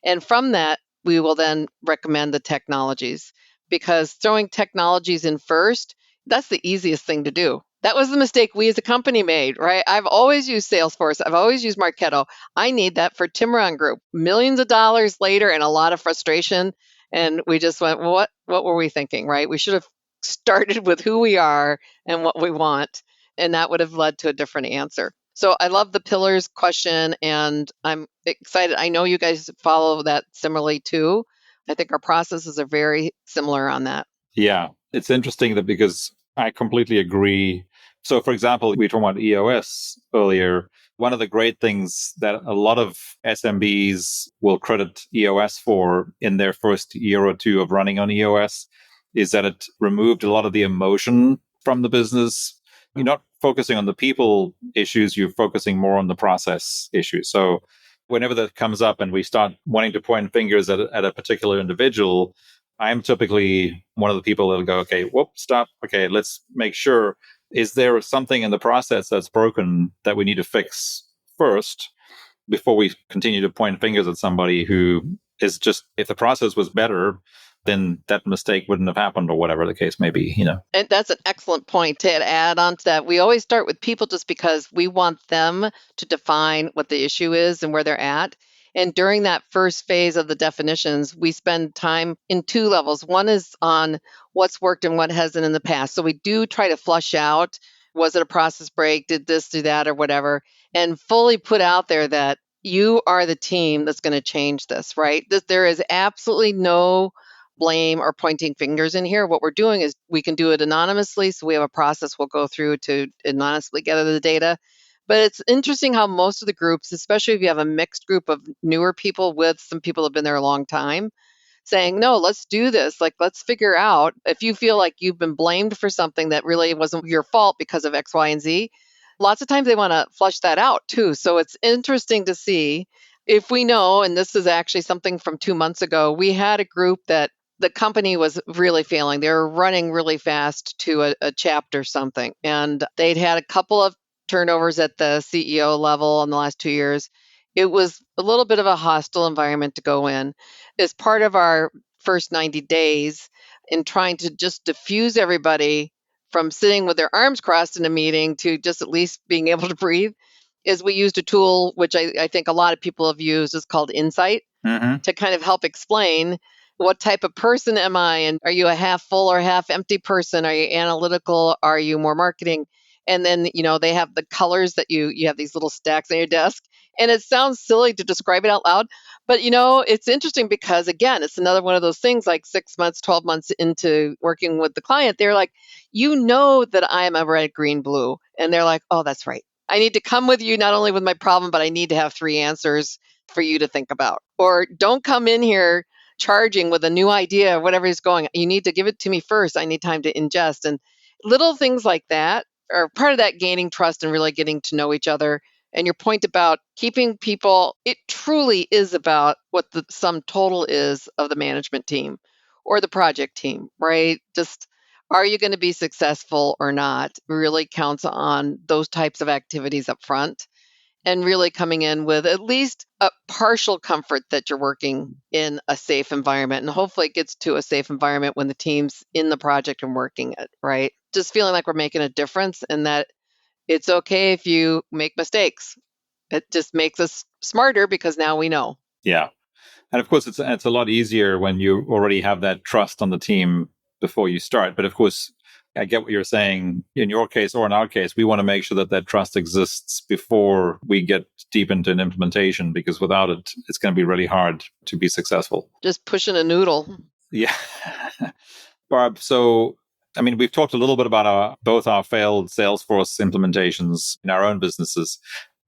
And from that, we will then recommend the technologies, because throwing technologies in first, that's the easiest thing to do. That was the mistake we as a company made, right? I've always used Salesforce. I've always used Marketo. I need that for Timaron Group. Millions of dollars later and a lot of frustration. And we just went, well, what were we thinking, right? We should have started with who we are and what we want. And that would have led to a different answer. So I love the pillars question, and I'm excited. I know you guys follow that similarly too. I think our processes are very similar on that. Yeah, it's interesting that because I completely agree. So, for example, we were talking about EOS earlier. One of the great things that a lot of SMBs will credit EOS for in their first year or two of running on EOS is that it removed a lot of the emotion from the business. You're not focusing on the people issues, you're focusing more on the process issues. So whenever that comes up and we start wanting to point fingers at a particular individual, I'm typically one of the people that'll go, okay, whoop, stop. Okay, let's make sure. Is there something in the process that's broken that we need to fix first before we continue to point fingers at somebody who is just, if the process was better, then that mistake wouldn't have happened, or whatever the case may be, And that's an excellent point to add on to that. We always start with people just because we want them to define what the issue is and where they're at. And during that first phase of the definitions, we spend time in two levels. One is on what's worked and what hasn't in the past. So we do try to flush out, was it a process break? Did this, do that, or whatever? And fully put out there that you are the team that's going to change this, right? There is absolutely no blame or pointing fingers in here. What we're doing is we can do it anonymously. So we have a process we'll go through to anonymously gather the data. But it's interesting how most of the groups, especially if you have a mixed group of newer people with some people who have been there a long time, saying, no, let's do this. Like, let's figure out if you feel like you've been blamed for something that really wasn't your fault because of X, Y, and Z. Lots of times they want to flush that out too. So it's interesting to see if we know, and this is actually something from 2 months ago, we had a group that the company was really failing. They were running really fast to a chapter something. And they'd had a couple of turnovers at the CEO level in the last 2 years. It was a little bit of a hostile environment to go in. As part of our first 90 days in trying to just diffuse everybody from sitting with their arms crossed in a meeting to just at least being able to breathe, is we used a tool, which I think a lot of people have used, is called Insight, to kind of help explain what type of person am I? And are you a half full or half empty person? Are you analytical? Are you more marketing? And then, they have the colors that you have these little stacks on your desk. And it sounds silly to describe it out loud, but it's interesting because, again, it's another one of those things like 6 months, 12 months into working with the client. They're like, that I'm a red, green, blue. And they're like, oh, that's right. I need to come with you not only with my problem, but I need to have 3 answers for you to think about. Or don't come in here charging with a new idea, whatever is going. You need to give it to me first. I need time to ingest. And little things like that are part of that gaining trust and really getting to know each other. And your point about keeping people, it truly is about what the sum total is of the management team or the project team, right? Just, are you going to be successful or not really counts on those types of activities up front. and really coming in with at least a partial comfort that you're working in a safe environment. And hopefully it gets to a safe environment when the team's in the project and working it, right? Just feeling like we're making a difference and that it's okay if you make mistakes. It just makes us smarter because now we know. Yeah. And of course, it's a lot easier when you already have that trust on the team before you start. But of course, I get what you're saying. In your case or in our case, we want to make sure that that trust exists before we get deep into an implementation, because without it, it's going to be really hard to be successful. Just pushing a noodle. Yeah. Barb, so, I mean, we've talked a little bit about both our failed Salesforce implementations in our own businesses.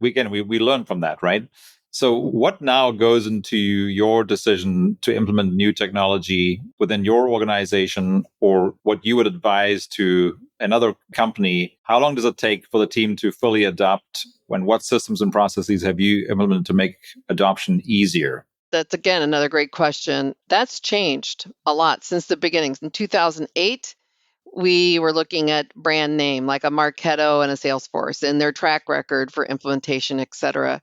We learn from that, right? So what now goes into your decision to implement new technology within your organization, or what you would advise to another company? How long does it take for the team to fully adopt? And what systems and processes have you implemented to make adoption easier? That's, again, another great question. That's changed a lot since the beginnings. In 2008, we were looking at brand name like a Marketo and a Salesforce and their track record for implementation, et cetera.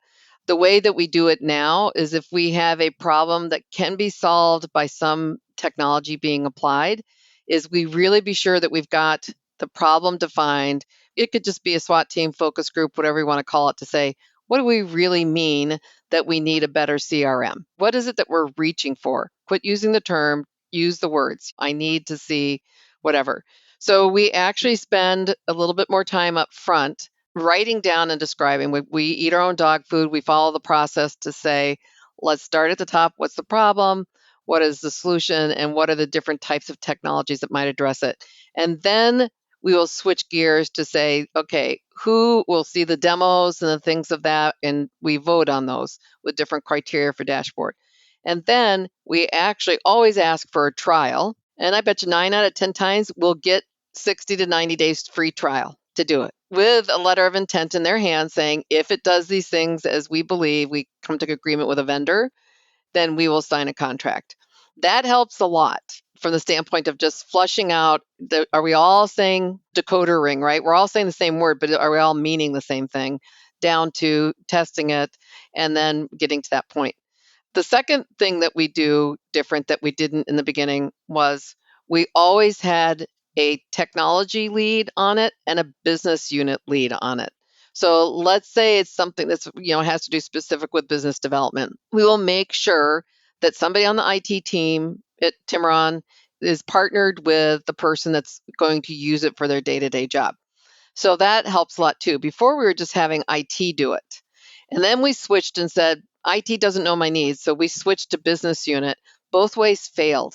The way that we do it now is if we have a problem that can be solved by some technology being applied, is we really be sure that we've got the problem defined. It could just be a SWAT team, focus group, whatever you want to call it, to say, what do we really mean that we need a better CRM? What is it that we're reaching for? Quit using the term, use the words. I need to see whatever. So we actually spend a little bit more time up front writing down and describing. We eat our own dog food. We follow the process to say, let's start at the top. What's the problem? What is the solution? And what are the different types of technologies that might address it? And then we will switch gears to say, okay, who will see the demos and the things of that? And we vote on those with different criteria for dashboard. And then we actually always ask for a trial. And I bet you 9 out of 10 times we'll get 60 to 90 days free trial to do it, with a letter of intent in their hand saying, if it does these things as we believe, we come to agreement with a vendor, then we will sign a contract. That helps a lot from the standpoint of just flushing out, are we all saying decoder ring, right? We're all saying the same word, but are we all meaning the same thing, down to testing it and then getting to that point. The second thing that we do different that we didn't in the beginning was we always had a technology lead on it and a business unit lead on it. So let's say it's something that's, has to do specific with business development. We will make sure that somebody on the IT team at Timaron is partnered with the person that's going to use it for their day-to-day job. So that helps a lot too. Before we were just having IT do it. And then we switched and said, IT doesn't know my needs. So we switched to business unit. Both ways failed.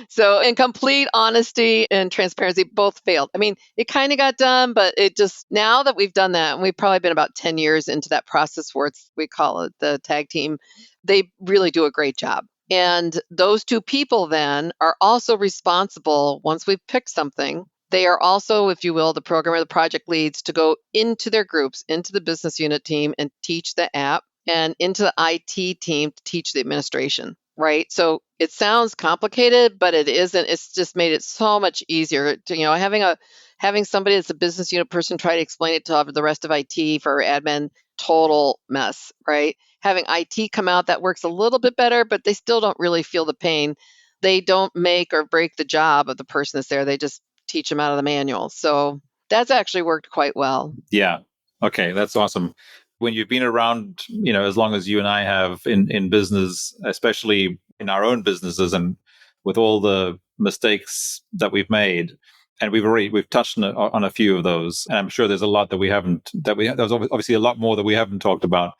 So in complete honesty and transparency, both failed. I mean, it kind of got done, but it just, now that we've done that, and we've probably been about 10 years into that process where we call it the tag team, they really do a great job. And those two people then are also responsible, once we've picked something, they are also, if you will, the program or the project leads to go into their groups, into the business unit team and teach the app, and into the IT team to teach the administration. Right. So it sounds complicated, but it isn't. It's just made it so much easier to, having somebody that's a business unit person try to explain it to the rest of IT for admin, total mess, right? Having IT come out, that works a little bit better, but they still don't really feel the pain. They don't make or break the job of the person that's there. They just teach them out of the manual. So that's actually worked quite well. Yeah. Okay. That's awesome. When you've been around, as long as you and I have in business, especially in our own businesses, and with all the mistakes that we've made, and we've touched on a few of those, and I'm sure there's a lot that there's obviously a lot more that we haven't talked about.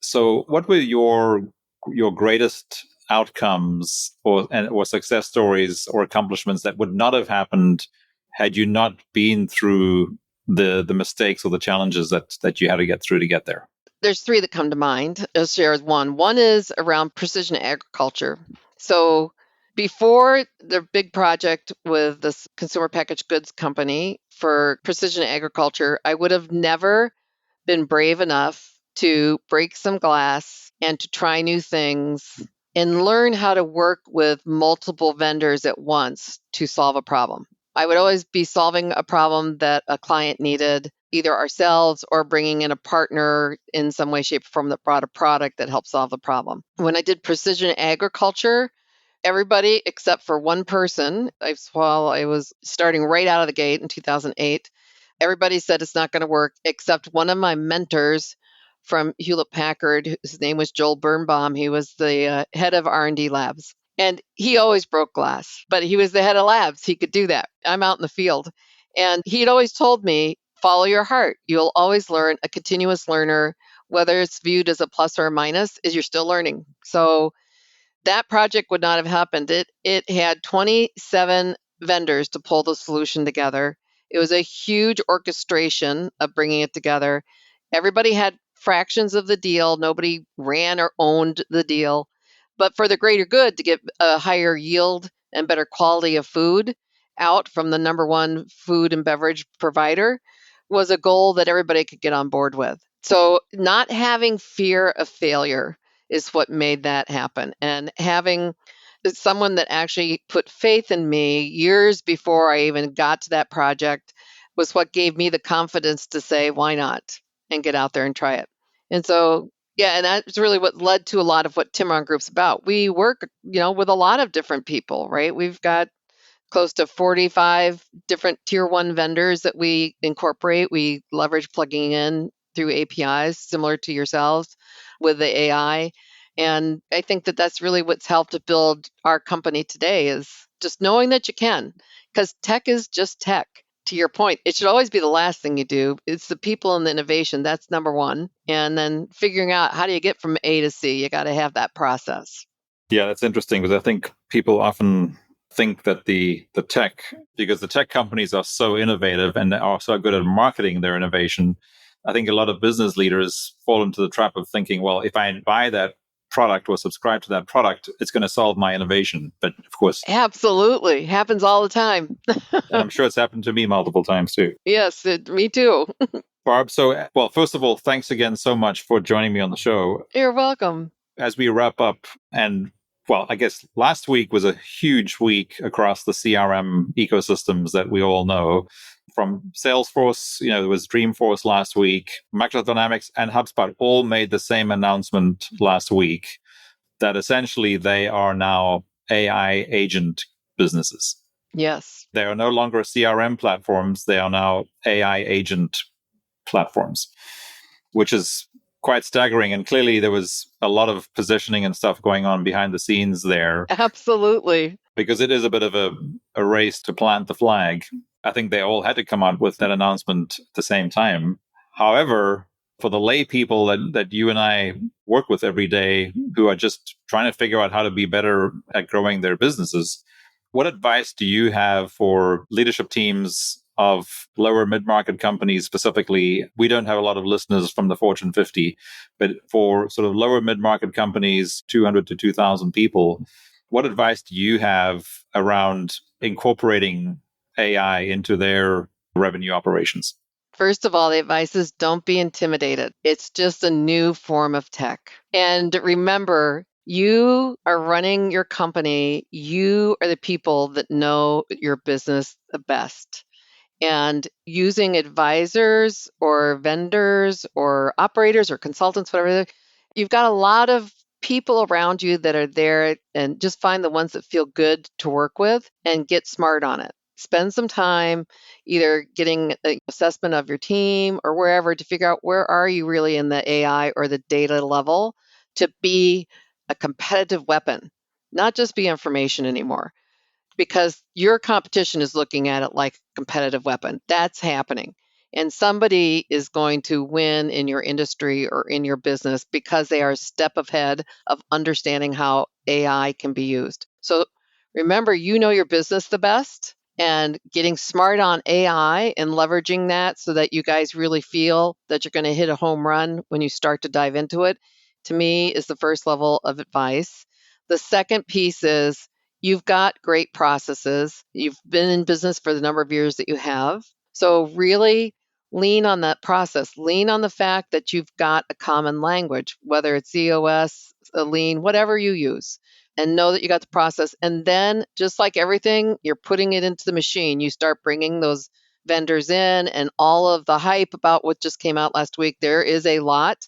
So, what were your greatest outcomes or success stories or accomplishments that would not have happened had you not been through the mistakes or the challenges that you had to get through to get there? There's 3 that come to mind. I'll share one. One is around precision agriculture. So before the big project with this consumer packaged goods company for precision agriculture, I would have never been brave enough to break some glass and to try new things and learn how to work with multiple vendors at once to solve a problem. I would always be solving a problem that a client needed. either ourselves or bringing in a partner in some way, shape, or form that brought a product that helped solve the problem. When I did precision agriculture, everybody except for one person, while I was starting right out of the gate in 2008, everybody said it's not going to work except one of my mentors from Hewlett Packard. His name was Joel Birnbaum. He was the head of R&D labs. And he always broke glass, but he was the head of labs. He could do that. I'm out in the field. And he'd always told me, follow your heart. You'll always learn. A continuous learner, whether it's viewed as a plus or a minus, is you're still learning. So that project would not have happened. It had 27 vendors to pull the solution together. It was a huge orchestration of bringing it together. Everybody had fractions of the deal. Nobody ran or owned the deal. But for the greater good, to get a higher yield and better quality of food out from the number one food and beverage provider was a goal that everybody could get on board with. So not having fear of failure is what made that happen. And having someone that actually put faith in me years before I even got to that project was what gave me the confidence to say, why not? And get out there and try it. And so, yeah, and that's really what led to a lot of what Timaron Group's about. We work, with a lot of different people, right? We've got close to 45 different tier one vendors that we incorporate. We leverage plugging in through APIs similar to yourselves with the AI. And I think that that's really what's helped to build our company today is just knowing that you can, because tech is just tech. To your point, it should always be the last thing you do. It's the people and the innovation. That's number one. And then figuring out how do you get from A to C? You got to have that process. Yeah, that's interesting because I think people often think that the tech, because the tech companies are so innovative and are so good at marketing their innovation, I think a lot of business leaders fall into the trap of thinking, well, if I buy that product or subscribe to that product, it's going to solve my innovation. But of course, absolutely happens all the time. And I'm sure it's happened to me multiple times too. Yes, me too. Barb, so, well, first of all, thanks again so much for joining me on the show. You're welcome. As we wrap up, and well, I guess last week was a huge week across the CRM ecosystems that we all know. From Salesforce, there was Dreamforce last week, Microsoft Dynamics and HubSpot all made the same announcement last week that essentially they are now AI agent businesses. Yes. They are no longer CRM platforms. They are now AI agent platforms, which is quite staggering. And clearly there was a lot of positioning and stuff going on behind the scenes there. Absolutely. Because it is a bit of a race to plant the flag. I think they all had to come out with that announcement at the same time. However, for the lay people that you and I work with every day who are just trying to figure out how to be better at growing their businesses, what advice do you have for leadership teams of lower mid-market companies specifically? We don't have a lot of listeners from the Fortune 50, but for sort of lower mid-market companies, 200 to 2,000 people, what advice do you have around incorporating AI into their revenue operations? First of all, the advice is don't be intimidated. It's just a new form of tech. And remember, you are running your company. You are the people that know your business the best. And using advisors or vendors or operators or consultants, whatever, you've got a lot of people around you that are there, and just find the ones that feel good to work with and get smart on it. Spend some time either getting an assessment of your team or wherever to figure out where are you really in the AI or the data level to be a competitive weapon, not just be information anymore. Because your competition is looking at it like a competitive weapon. That's happening. And somebody is going to win in your industry or in your business because they are a step ahead of understanding how AI can be used. So remember, you know your business the best, and getting smart on AI and leveraging that so that you guys really feel that you're going to hit a home run when you start to dive into it, to me, is the first level of advice. The second piece is you've got great processes. You've been in business for the number of years that you have. So really lean on that process. Lean on the fact that you've got a common language, whether it's EOS, a lean, whatever you use, and know that you got the process. And then just like everything, you're putting it into the machine. You start bringing those vendors in and all of the hype about what just came out last week, there is a lot.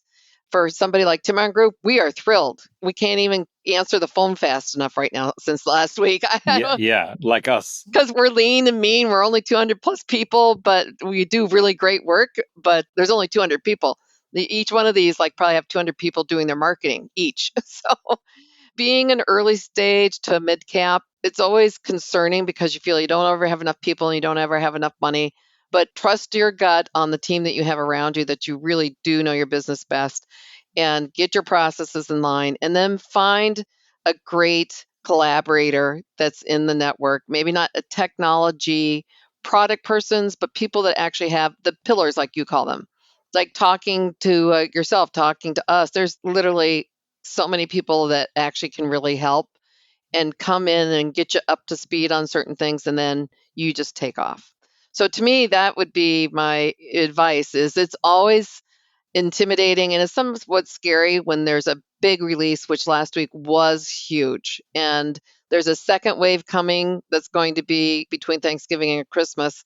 For somebody like Timaron Group, we are thrilled. We can't even answer the phone fast enough right now since last week. Yeah, like us. Because we're lean and mean. We're only 200 plus people, but we do really great work. But there's only 200 people. Each one of these probably have 200 people doing their marketing each. So being an early stage to mid cap, it's always concerning because you feel you don't ever have enough people and you don't ever have enough money. But trust your gut on the team that you have around you that you really do know your business best and get your processes in line and then find a great collaborator that's in the network. Maybe not a technology product persons, but people that actually have the pillars, like you call them, like talking to yourself, talking to us. There's literally so many people that actually can really help and come in and get you up to speed on certain things, and then you just take off. So to me, that would be my advice is it's always intimidating and it's somewhat scary when there's a big release, which last week was huge. And there's a second wave coming that's going to be between Thanksgiving and Christmas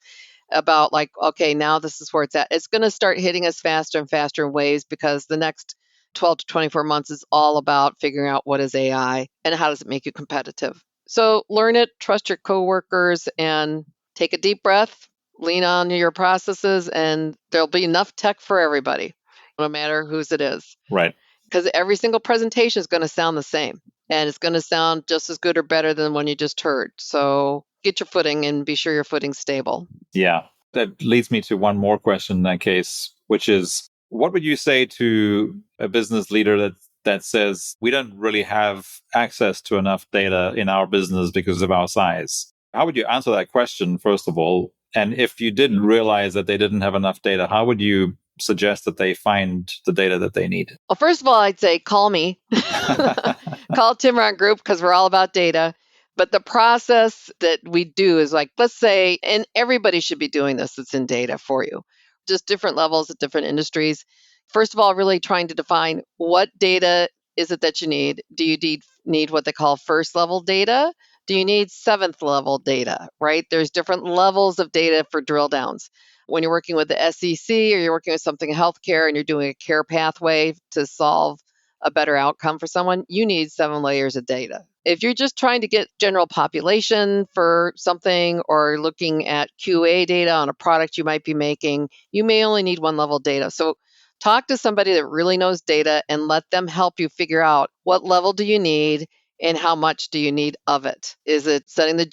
about okay, now this is where it's at. It's going to start hitting us faster and faster in waves because the next 12 to 24 months is all about figuring out what is AI and how does it make you competitive. So learn it, trust your coworkers, and take a deep breath, lean on your processes, and there'll be enough tech for everybody, no matter whose it is. Right. Because every single presentation is going to sound the same, and it's going to sound just as good or better than one you just heard. So get your footing and be sure your footing's stable. Yeah. That leads me to one more question in that case, which is, what would you say to a business leader that says we don't really have access to enough data in our business because of our size? How would you answer that question, first of all? And if you didn't realize that they didn't have enough data, how would you suggest that they find the data that they need? Well, first of all, I'd say call me. Call Timaron Group because we're all about data. But the process that we do is let's say, and everybody should be doing this that's in data for you, just different levels at different industries. First of all, really trying to define what data is it that you need. Do you need what they call first level data? Do you need seventh level data, right? There's different levels of data for drill downs. When you're working with the SEC or you're working with something in healthcare and you're doing a care pathway to solve a better outcome for someone, you need 7 layers of data. If you're just trying to get general population for something or looking at QA data on a product you might be making, you may only need 1 level data. So talk to somebody that really knows data and let them help you figure out what level do you need and how much do you need of it. Is it setting they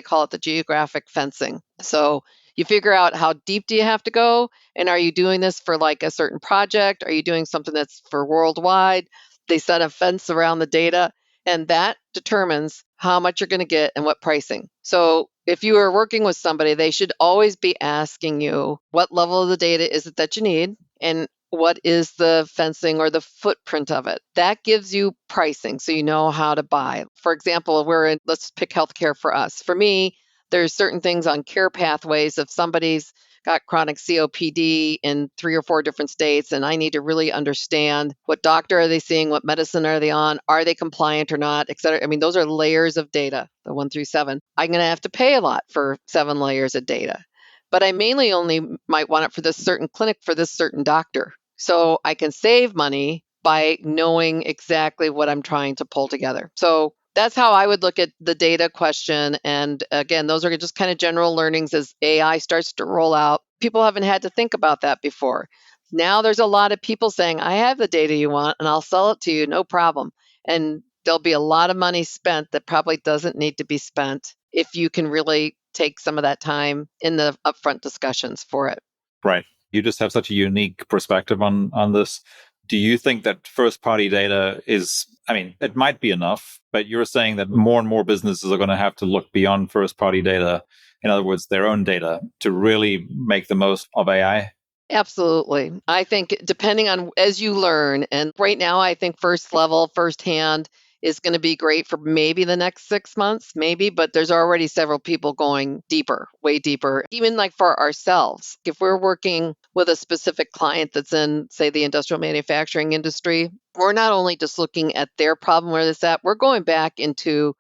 call it the geographic fencing. So you figure out how deep do you have to go, and are you doing this for a certain project? Are you doing something that's for worldwide? They set a fence around the data, and that determines how much you're going to get and what pricing. So if you are working with somebody, they should always be asking you what level of the data is it that you need and what is the fencing or the footprint of it. That gives you pricing so you know how to buy. For example, let's pick healthcare for us. For me, there's certain things on care pathways. If somebody's got chronic COPD in 3 or 4 different states, and I need to really understand what doctor are they seeing, what medicine are they on, are they compliant or not, et cetera. I mean, those are layers of data, the 1 through 7. I'm going to have to pay a lot for 7 layers of data. But I mainly only might want it for this certain clinic for this certain doctor. So I can save money by knowing exactly what I'm trying to pull together. So that's how I would look at the data question. And again, those are just kind of general learnings as AI starts to roll out. People haven't had to think about that before. Now there's a lot of people saying, I have the data you want and I'll sell it to you, no problem. And there'll be a lot of money spent that probably doesn't need to be spent if you can really take some of that time in the upfront discussions for it. Right. You just have such a unique perspective on this. Do you think that first-party data it might be enough, but you're saying that more and more businesses are going to have to look beyond first-party data, in other words, their own data, to really make the most of AI? Absolutely. I think depending on as you learn, and right now I think first level, firsthand is going to be great for maybe the next 6 months, maybe, but there's already several people going deeper, way deeper, even for ourselves. If we're working with a specific client that's in, say, the industrial manufacturing industry, we're not only just looking at their problem where it's at, we're going back into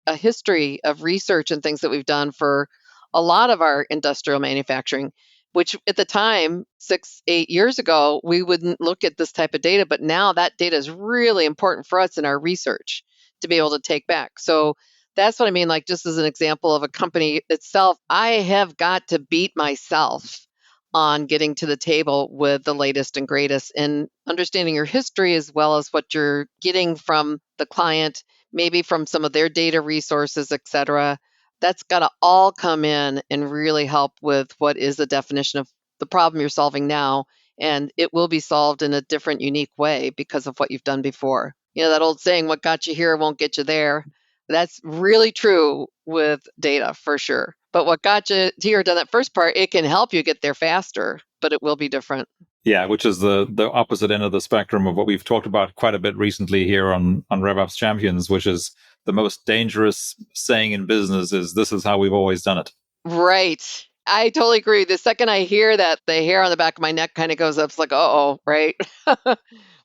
a history of research and things that we've done for a lot of our industrial manufacturing, which at the time, 6-8 years ago, we wouldn't look at this type of data. But now that data is really important for us in our research to be able to take back. So that's what I mean. Like, just as an example of a company itself, I have got to beat myself on getting to the table with the latest and greatest and understanding your history as well as what you're getting from the client, maybe from some of their data resources, et cetera. That's got to all come in and really help with what is the definition of the problem you're solving now. And it will be solved in a different, unique way because of what you've done before. You know, that old saying, what got you here won't get you there. That's really true with data for sure. But what got you here, done that first part, it can help you get there faster, but it will be different. Yeah, which is the opposite end of the spectrum of what we've talked about quite a bit recently here on RevOps Champions, which is the most dangerous saying in business is, this is how we've always done it. Right. I totally agree. The second I hear that, the hair on the back of my neck kind of goes up. It's like, uh-oh, right?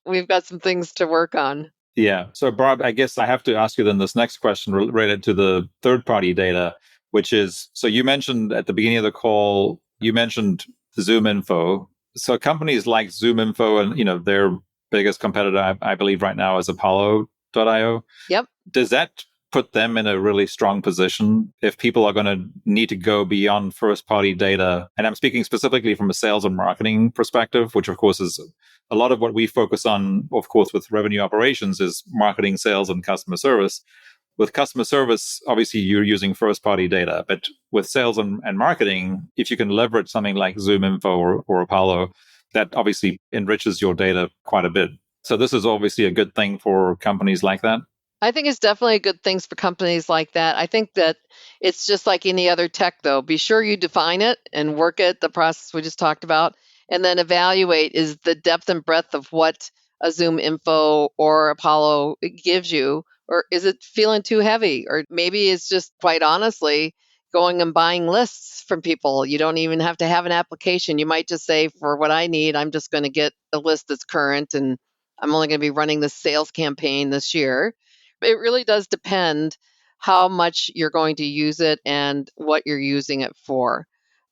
We've got some things to work on. Yeah. So, Barb, I guess I have to ask you then this next question related to the third-party data, which is, so you mentioned at the beginning of the call, you mentioned ZoomInfo. So companies like ZoomInfo and, you know, their biggest competitor, I believe right now, is Apollo.io. Yep. Does that put them in a really strong position if people are going to need to go beyond first-party data? And I'm speaking specifically from a sales and marketing perspective, which of course is a lot of what we focus on, of course, with revenue operations is marketing, sales, and customer service. With customer service, obviously, you're using first-party data. But with sales and marketing, if you can leverage something like ZoomInfo or Apollo, that obviously enriches your data quite a bit. So this is obviously a good thing for companies like that. I think it's definitely a good thing for companies like that. I think that it's just like any other tech, though. Be sure you define it and work it, the process we just talked about, and then evaluate is the depth and breadth of what a ZoomInfo or Apollo gives you, or is it feeling too heavy? Or maybe it's just, quite honestly, going and buying lists from people. You don't even have to have an application. You might just say, for what I need, I'm just going to get a list that's current, and I'm only going to be running this sales campaign this year. It really does depend how much you're going to use it and what you're using it for.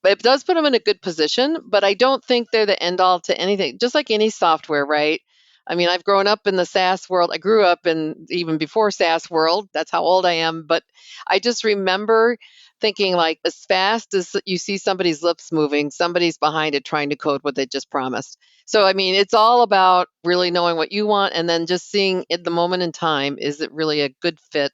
But it does put them in a good position, but I don't think they're the end all to anything, just like any software, right? I mean, I've grown up in the SaaS world. I grew up in even before SaaS world. That's how old I am. But I just remember thinking, like, as fast as you see somebody's lips moving, somebody's behind it trying to code what they just promised. So, I mean, it's all about really knowing what you want and then just seeing at the moment in time, is it really a good fit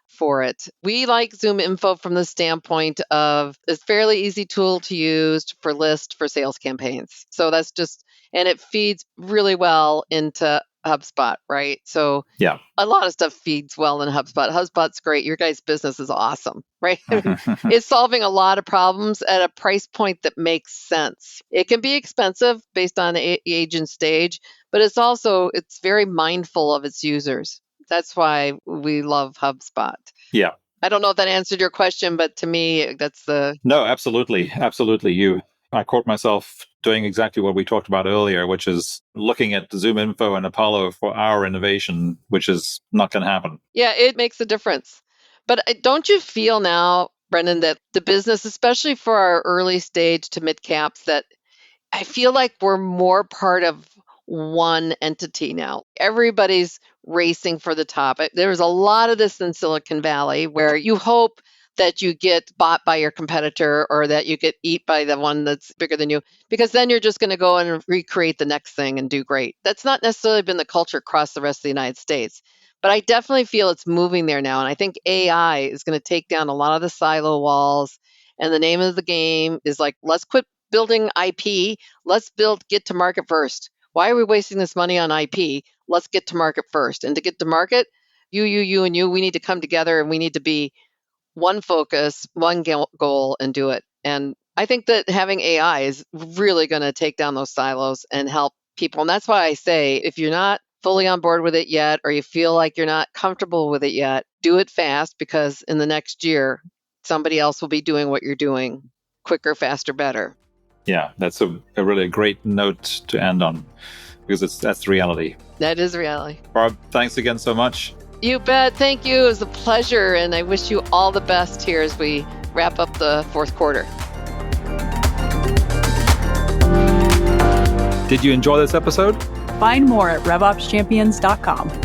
for it? We like ZoomInfo from the standpoint of it's a fairly easy tool to use for list for sales campaigns. So that's just, and it feeds really well into HubSpot, right? So yeah, a lot of stuff feeds well in HubSpot. HubSpot's great. Your guys' business is awesome, right? It's solving a lot of problems at a price point that makes sense. It can be expensive based on age and stage, but it's very mindful of its users. That's why we love HubSpot. Yeah. I don't know if that answered your question, but to me, that's the... No, absolutely. Absolutely. I caught myself doing exactly what we talked about earlier, which is looking at ZoomInfo and Apollo for our innovation, which is not going to happen. Yeah, it makes a difference. But don't you feel now, Brendon, that the business, especially for our early stage to mid caps, that I feel like we're more part of one entity now? Everybody's racing for the top. There's a lot of this in Silicon Valley where you hope that you get bought by your competitor or that you get eat by the one that's bigger than you, because then you're just going to go and recreate the next thing and do great. That's not necessarily been the culture across the rest of the United States, but I definitely feel it's moving there now. And I think AI is going to take down a lot of the silo walls. And the name of the game is like, let's quit building IP. Let's get to market first. Why are we wasting this money on IP? Let's get to market first. And to get to market, you, and you, we need to come together and we need to be one focus, one goal, and do it. And I think that having AI is really going to take down those silos and help people. And that's why I say, if you're not fully on board with it yet, or you feel like you're not comfortable with it yet, do it fast, because in the next year, somebody else will be doing what you're doing quicker, faster, better. Yeah, that's a really great note to end on, because that's the reality. That is reality. Barb, thanks again so much. You bet. Thank you. It was a pleasure. And I wish you all the best here as we wrap up the fourth quarter. Did you enjoy this episode? Find more at RevOpsChampions.com.